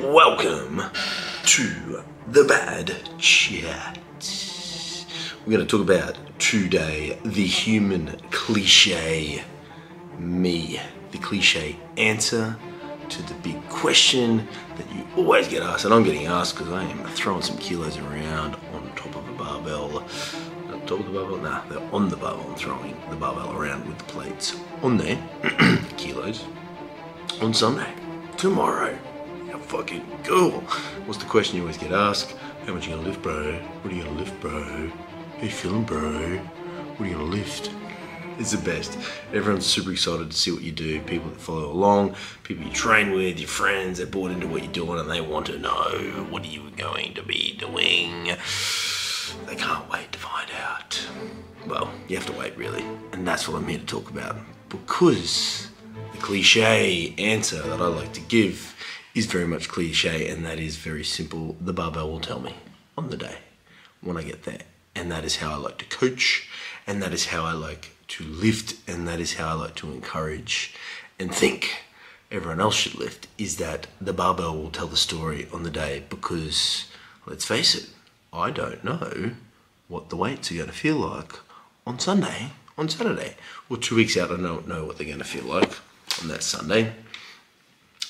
Welcome to the Bad Chat. We're going to talk about today the human cliche, me, the cliche answer to the big question that you always get asked, and I'm getting asked because I am throwing some kilos around on top of a barbell. On top of the barbell? Nah, they're on the barbell. I'm throwing the barbell around with the plates on there, kilos, on Sunday, tomorrow. How fucking cool. What's the question you always get asked? How much are you gonna lift, bro? What are you gonna lift, bro? How you feeling, bro? What are you gonna lift? It's the best. Everyone's super excited to see what you do. People that follow along, people you train with, your friends, they're bought into what you're doing and they want to know what are you going to be doing. They can't wait to find out. Well, you have to wait really. And that's what I'm here to talk about. Because the cliche answer that I like to give is very much cliche, and that is very simple. The barbell will tell me on the day when I get there. And that is how I like to coach, and that is how I like to lift, and that is how I like to encourage and think everyone else should lift, is that the barbell will tell the story on the day. Because, let's face it, I don't know what the weights are going to feel like on Sunday, on Saturday. Well, 2 weeks out, I don't know what they're going to feel like on that Sunday,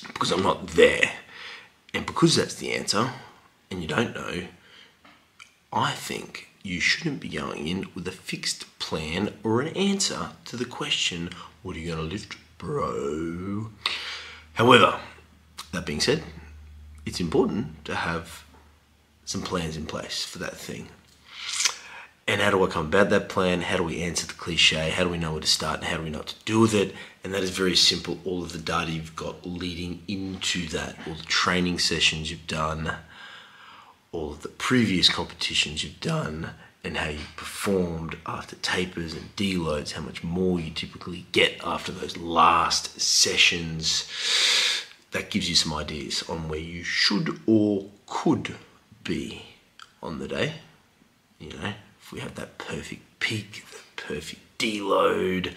because I'm not there. And because that's the answer, and you don't know, I think you shouldn't be going in with a fixed plan or an answer to the question, what are you going to lift, bro? However, that being said, it's important to have some plans in place for that thing. And how do I come about that plan? How do we answer the cliche? How do we know where to start and how do we know what to do with it? And that is very simple. All of the data you've got leading into that, all the training sessions you've done, all of the previous competitions you've done, and how you performed after tapers and deloads, how much more you typically get after those last sessions. That gives you some ideas on where you should or could be on the day. You know, if we have that perfect peak, that perfect deload,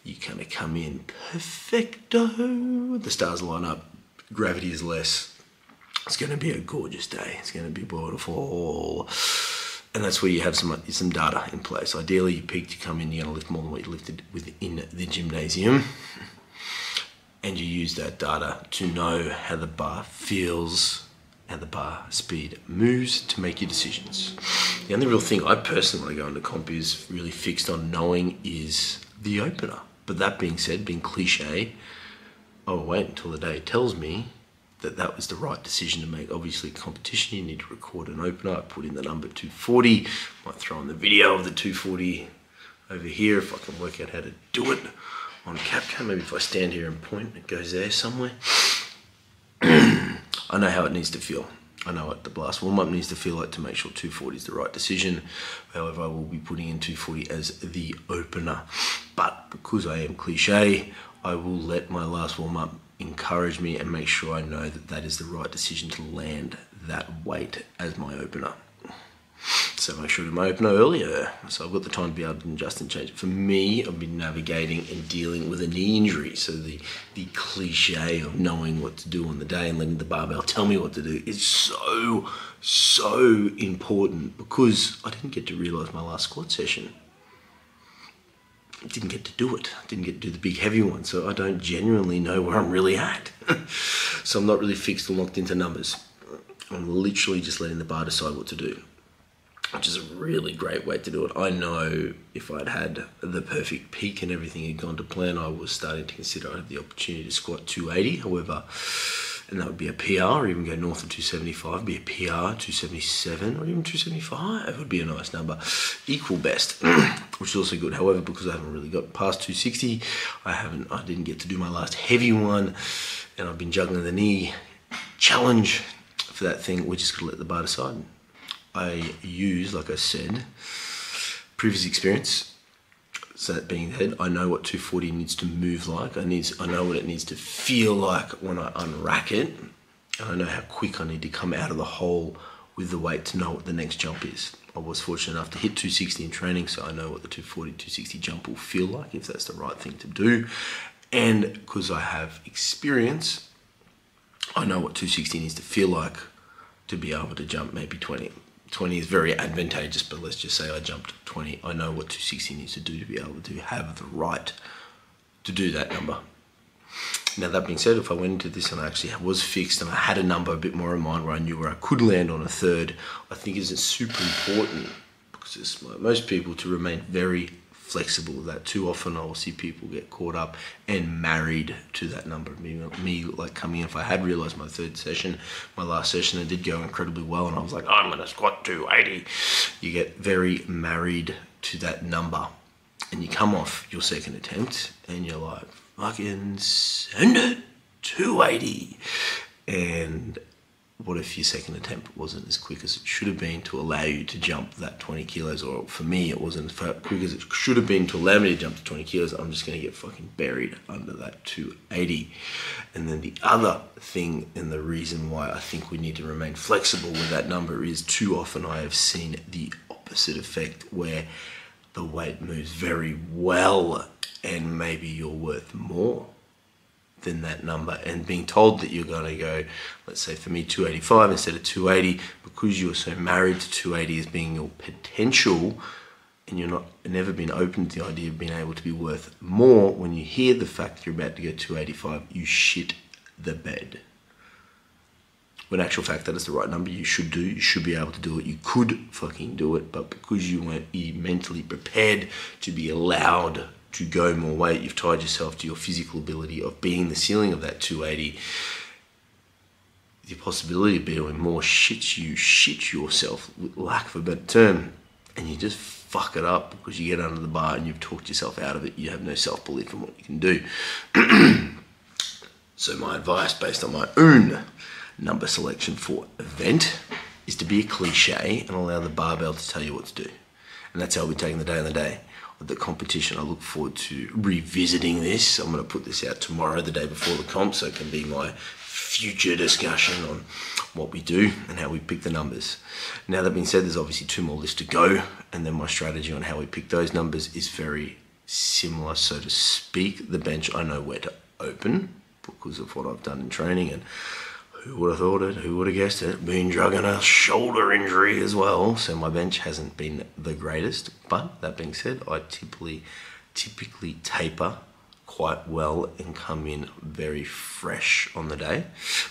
you kind of come in perfecto. The stars line up, gravity is less. It's going to be a gorgeous day. It's going to be beautiful. And that's where you have some data in place. Ideally, you peaked, you come in, you're going to lift more than what you lifted within the gymnasium. And you use that data to know how the bar feels, how the bar speed moves to make your decisions. The only real thing I personally, when I go into comp, is really fixed on knowing is the opener. But that being said, being cliche, I will wait until the day tells me that that was the right decision to make. Obviously, competition, you need to record an opener. I put in the number 240. Might throw in the video of the 240 over here if I can work out how to do it on CapCut. Maybe if I stand here and point, it goes there somewhere. I know how it needs to feel. I know what the blast warm-up needs to feel like to make sure 240 is the right decision. However, I will be putting in 240 as the opener. But because I am cliche, I will let my last warm-up encourage me and make sure I know that that is the right decision to land that weight as my opener. So make sure to do my opener earlier, so I've got the time to be able to adjust and change it. For me, I've been navigating and dealing with a knee injury, so the cliche of knowing what to do on the day and letting the barbell tell me what to do is so important, because I didn't get to realise my last squat session. I didn't get to do it. I didn't get to do the big heavy one, so I don't genuinely know where I'm really at. So I'm not really fixed and locked into numbers. I'm literally just letting the bar decide what to do, which is a really great way to do it. I know if I'd had the perfect peak and everything had gone to plan, I was starting to consider I had the opportunity to squat 280. However, and that would be a PR, or even go north of 275, be a PR, 277, or even 275 would be a nice number. Equal best, which is also good. However, because I haven't really got past 260, I didn't get to do my last heavy one, and I've been juggling the knee challenge for that thing. We're just gonna let the bar decide. I use, like I said, previous experience. So that being said, I know what 240 needs to move like. I know what it needs to feel like when I unrack it. And I know how quick I need to come out of the hole with the weight to know what the next jump is. I was fortunate enough to hit 260 in training, so I know what the 240, 260 jump will feel like, if that's the right thing to do. And because I have experience, I I know what 260 needs to feel like to be able to jump maybe 20. 20 is very advantageous, but let's just say I jumped 20. I know what 260 needs to do to be able to have the right to do that number. Now, that being said, if I went into this and I actually was fixed and I had a number a bit more in mind where I knew where I could land on a third, I think it's super important, because it's like most people, to remain very flexible with that. Too often I will see people get caught up and married to that number. Me like coming in, if I had realized my last session, it did go incredibly well, and I was like, I'm going to squat 280. You get very married to that number, and you come off your second attempt and you're like, fucking send it, 280. And what if your second attempt wasn't as quick as it should have been to allow you to jump that 20 kilos? Or for me, it wasn't as quick as it should have been to allow me to jump to 20 kilos. I'm just going to get fucking buried under that 280. And then the other thing, and the reason why I think we need to remain flexible with that number, is too often I have seen the opposite effect, where the weight moves very well and maybe you're worth more than that number, and being told that you're going to go, let's say for me 285 instead of 280, because you're so married to 280 as being your potential, and you're never been open to the idea of being able to be worth more. When you hear the fact you're about to go 285, you shit the bed. When in actual fact that is the right number you should do. You should be able to do it. You could fucking do it, but because you weren't mentally prepared to be allowed to go more weight, you've tied yourself to your physical ability of being the ceiling of that 280. The possibility of doing more shit yourself, with lack of a better term, and you just fuck it up because you get under the bar and you've talked yourself out of it. You have no self-belief in what you can do. So my advice, based on my own number selection for event, is to be a cliche and allow the barbell to tell you what to do. And that's how we're taking the day on the day. The competition, I look forward to revisiting this. I'm going to put this out tomorrow, the day before the comp, so it can be my future discussion on what we do and how we pick the numbers. Now, that being said, there's obviously 2 more lists to go, and then my strategy on how we pick those numbers is very similar, so to speak. The bench, I know where to open because of what I've done in training, and who would have thought it? Who would have guessed it? Been drugging a shoulder injury as well, so my bench hasn't been the greatest. But that being said, I typically taper quite well and come in very fresh on the day.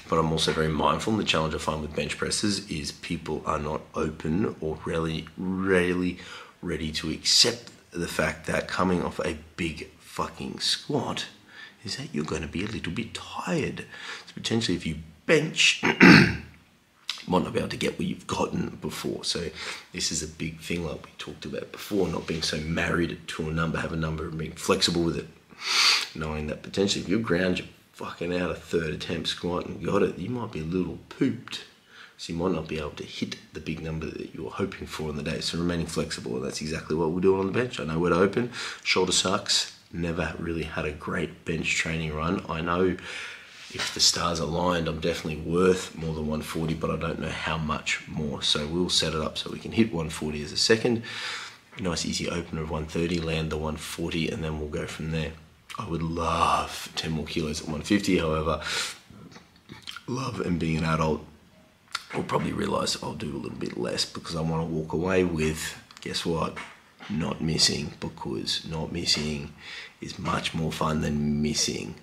But I'm also very mindful, and the challenge I find with bench presses is people are not open or rarely ready to accept the fact that coming off a big fucking squat is that you're going to be a little bit tired. So potentially if you bench, might not be able to get what you've gotten before. So this is a big thing, like we talked about before, not being so married to a number, have a number and being flexible with it. Knowing that potentially if you ground your fucking out a third attempt squat and got it, you might be a little pooped. So you might not be able to hit the big number that you're hoping for on the day. So remaining flexible, and that's exactly what we're doing on the bench. I know where to open. Shoulder sucks. Never really had a great bench training run. I know if the stars aligned, I'm definitely worth more than 140, but I don't know how much more. So we'll set it up so we can hit 140 as a second. Nice easy opener of 130, land the 140, and then we'll go from there. I would love 10 more kilos at 150, however, love and being an adult, I'll probably realize I'll do a little bit less because I want to walk away with, guess what? Not missing, because not missing is much more fun than missing.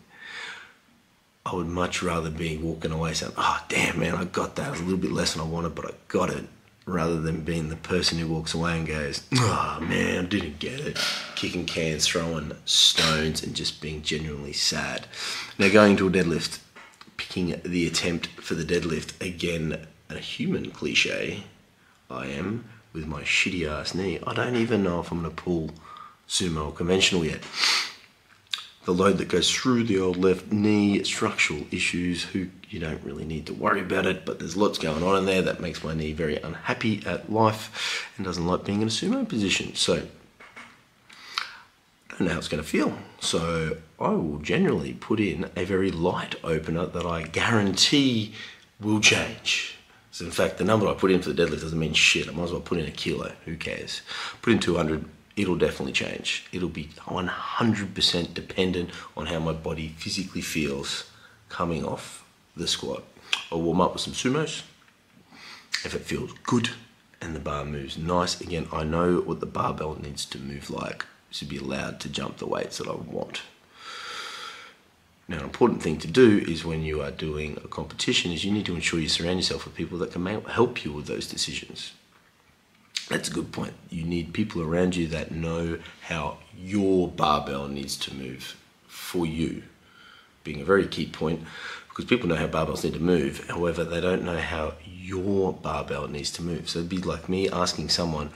I would much rather be walking away saying, oh, damn, man, I got that. It was a little bit less than I wanted, but I got it. Rather than being the person who walks away and goes, oh, man, I didn't get it. Kicking cans, throwing stones, and just being genuinely sad. Now, going to a deadlift, picking the attempt for the deadlift, again, a human cliche, I am, with my shitty ass knee. I don't even know if I'm going to pull sumo or conventional yet. The load that goes through the old left knee, structural issues, you don't really need to worry about it, but there's lots going on in there that makes my knee very unhappy at life and doesn't like being in a sumo position. So I don't know how it's going to feel. So I will generally put in a very light opener that I guarantee will change. So in fact, the number I put in for the deadlift doesn't mean shit. I might as well put in a kilo. Who cares? Put in 200. It'll definitely change. It'll be 100% dependent on how my body physically feels coming off the squat. I'll warm up with some sumos. If it feels good and the bar moves nice, again, I know what the barbell needs to move like to be allowed to jump the weights that I want. Now, an important thing to do is when you are doing a competition is you need to ensure you surround yourself with people that can help you with those decisions. That's a good point. You need people around you that know how your barbell needs to move for you, being a very key point, because people know how barbells need to move. However, they don't know how your barbell needs to move. So it'd be like me asking someone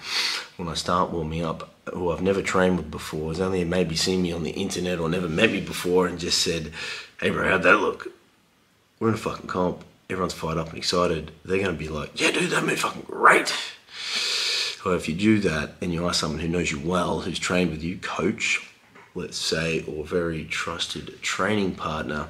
when I start warming up, who I've never trained with before, has only maybe seen me on the internet or never met me before, and just said, hey bro, how'd that look? We're in a fucking comp. Everyone's fired up and excited. They're going to be like, yeah dude, that moved fucking great. However, if you do that and you ask someone who knows you well, who's trained with you, coach, let's say, or very trusted training partner,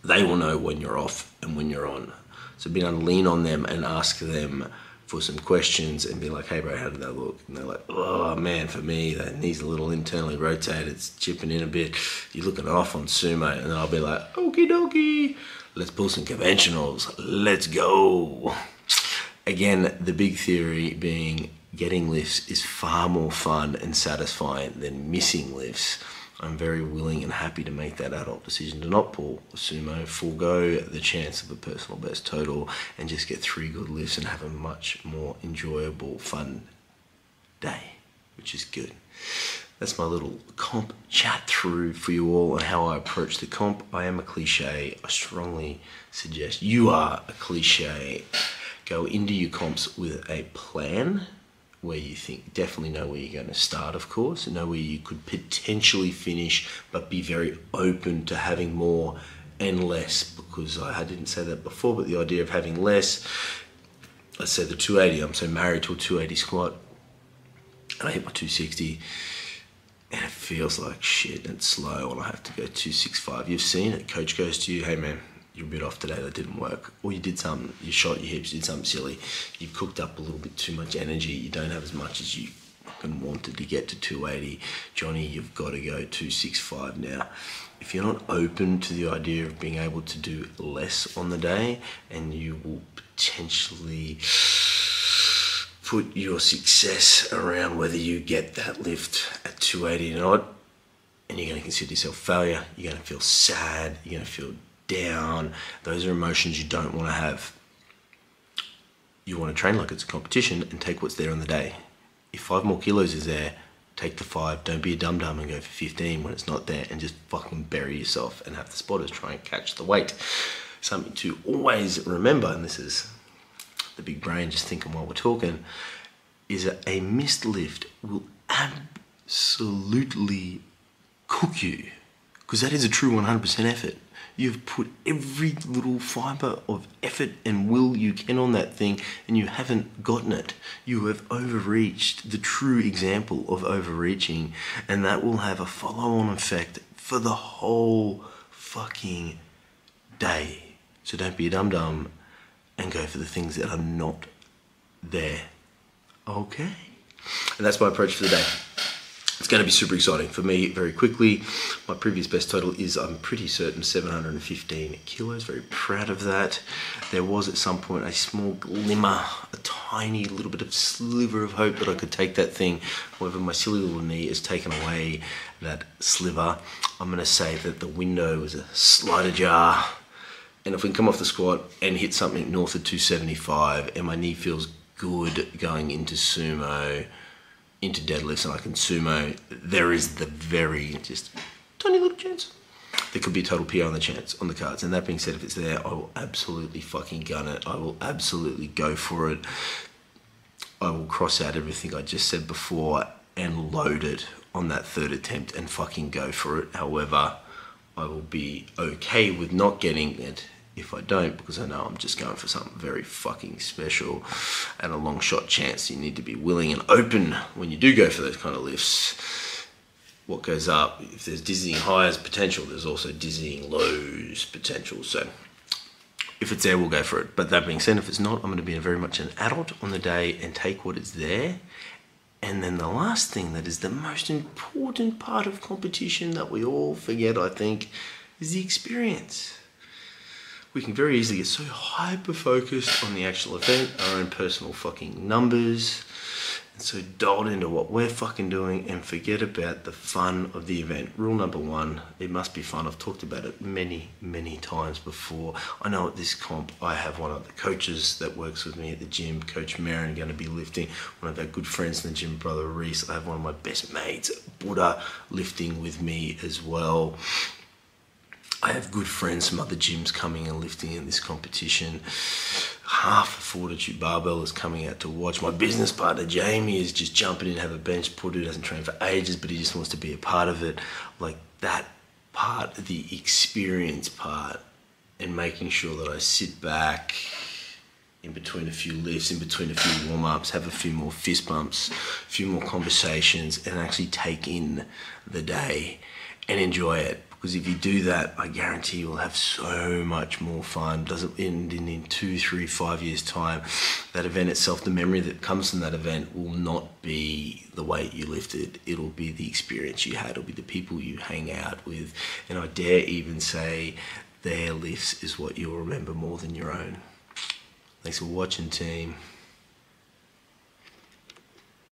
they will know when you're off and when you're on. So being able to lean on them and ask them for some questions and be like, hey bro, how did that look? And they're like, oh man, for me, that knee's a little internally rotated, it's chipping in a bit, you're looking off on sumo. And then I'll be like, okie dokie, let's pull some conventionals, let's go. Again, the big theory being getting lifts is far more fun and satisfying than missing lifts. I'm very willing and happy to make that adult decision to not pull a sumo, forego the chance of a personal best total, and just get 3 good lifts and have a much more enjoyable, fun day, which is good. That's my little comp chat through for you all on how I approach the comp. I am a cliche. I strongly suggest you are a cliche. Go into your comps with a plan, where you definitely know where you're going to start, of course, and know where you could potentially finish, but be very open to having more and less, because I didn't say that before, but the idea of having less, let's say the 280, I'm so married to a 280 squat, and I hit my 260, and it feels like shit, and it's slow, and I have to go 265. You've seen it. Coach goes to you, hey man, you're a bit off today, that didn't work. Or you did something, you shot your hips, you did something silly, you've cooked up a little bit too much energy, you don't have as much as you fucking wanted to get to 280. Johnny, you've got to go 265 now. If you're not open to the idea of being able to do less on the day, and you will potentially put your success around whether you get that lift at 280 and odd, and you're going to consider yourself failure, you're going to feel sad, you're going to feel down. Those are emotions you don't want to have. You want to train like it's a competition and take what's there on the day. If 5 more kilos is there, take the 5. Don't be a dum-dum and go for 15 when it's not there, and just fucking bury yourself and have the spotters try and catch the weight. Something to always remember, and this is the big brain just thinking while we're talking, is that a missed lift will absolutely cook you, because that is a true 100% effort. You've put every little fibre of effort and will you can on that thing, and you haven't gotten it. You have overreached, the true example of overreaching, and that will have a follow-on effect for the whole fucking day. So don't be a dum-dum and go for the things that are not there. Okay? And that's my approach for the day. It's going to be super exciting for me very quickly. My previous best total is, I'm pretty certain, 715 kilos. Very proud of that. There was at some point a small glimmer, a tiny little bit of sliver of hope that I could take that thing. However, my silly little knee has taken away that sliver. I'm going to say that the window was a slight ajar. And if we can come off the squat and hit something north of 275, and my knee feels good going into sumo, into deadlifts, and I can sumo, there is the very just tiny little chance there could be a total PR on the cards. And that being said, if it's there, I will absolutely fucking gun it. I will absolutely go for it. I will cross out everything I just said before and load it on that 3rd attempt and fucking go for it. However, I will be okay with not getting it if I don't, because I know I'm just going for something very fucking special and a long shot chance. You need to be willing and open when you do go for those kind of lifts. What goes up, if there's dizzying highs potential, there's also dizzying lows potential. So if it's there, we'll go for it. But that being said, if it's not, I'm going to be very much an adult on the day and take what is there. And then the last thing that is the most important part of competition that we all forget, I think, is the experience. we can very easily get so hyper-focused on the actual event, our own personal fucking numbers, and so dialed into what we're fucking doing and forget about the fun of the event. Rule number one, it must be fun. I've talked about it many, many times before. I know at this comp, I have one of the coaches that works with me at the gym, Coach Marin, going to be lifting. One of our good friends in the gym, Brother Reese. I have one of my best mates, Buddha, lifting with me as well. I have good friends from other gyms coming and lifting in this competition. Half the Fortitude Barbell is coming out to watch. My business partner, Jamie, is just jumping in, have a bench put. He hasn't trained for ages, but he just wants to be a part of it. Like that part, the experience part, and making sure that I sit back in between a few lifts, in between a few warm-ups, have a few more fist bumps, a few more conversations, and actually take in the day and enjoy it. Because if you do that, I guarantee you'll have so much more fun. Doesn't end in 2, 3, 5 years' time. That event itself, the memory that comes from that event will not be the weight you lifted. It'll be the experience you had. It'll be the people you hang out with. And I dare even say their lifts is what you'll remember more than your own. Thanks for watching, team.